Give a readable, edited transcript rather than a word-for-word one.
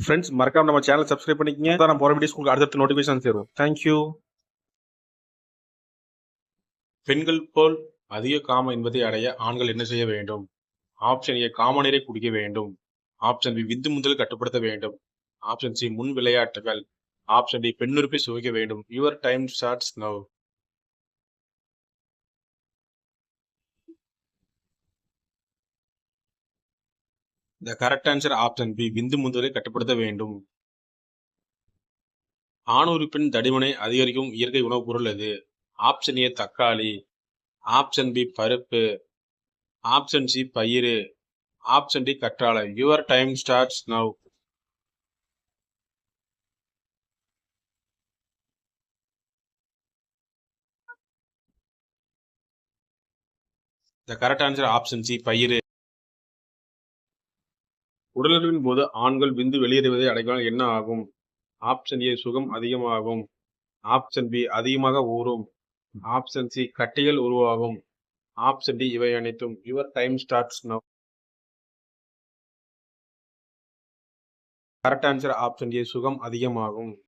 Friends மறக்காம நம்ம channel subscribe பண்ணிக்கங்க. அதான் நான் போற வீடியோஸ் உங்களுக்கு அடுத்தடுத்த நோட்டிஃபிகேஷன் சேரும். தேங்க்யூ. பெண்கள் போல் அதிக காமம் என்பதை அடைய ஆண்கள் என்ன செய்ய வேண்டும்? ஆப்ஷன் ஏ காம நீரை குடிக்க வேண்டும். ஆப்ஷன் பி விந்து முதல் கட்டுப்படுத்த வேண்டும். ஆப்ஷன் சி முன் விளையாட்டுகள். ஆப்ஷன் டி பெண்ணுறுப்பை சுவைக்க வேண்டும். Your time starts now. The correct answer option B விந்து முதலை கட்டுப்படுத்த வேண்டும். ஆணுறுப்பின் தடிமனை அதிகரிக்கும் இயற்கை உணவுப் பொருள் எது? ஆப்ஷன் ஏ தக்காளி. ஆப்ஷன் பி பருப்பு. ஆப்ஷன் சி பயிறு. ஆப்ஷன் டி கற்றாழை. Your time starts now. The correct answer option C பயிறு. உடலுறவின் போது ஆண்கள் விந்து வெளியேறுவதை அடையாளம் என்ன ஆகும்? ஆப்ஷன் ஏ சுகம் அதிகமாகும். ஆப்ஷன் பி அதிகமாக ஊறும். ஆப்ஷன் சி கட்டிகள் உருவாகும். ஆப்ஷன் டி இவை அனைத்தும். Your time starts now. Correct answer option A சுகம் அதிகமாகும்.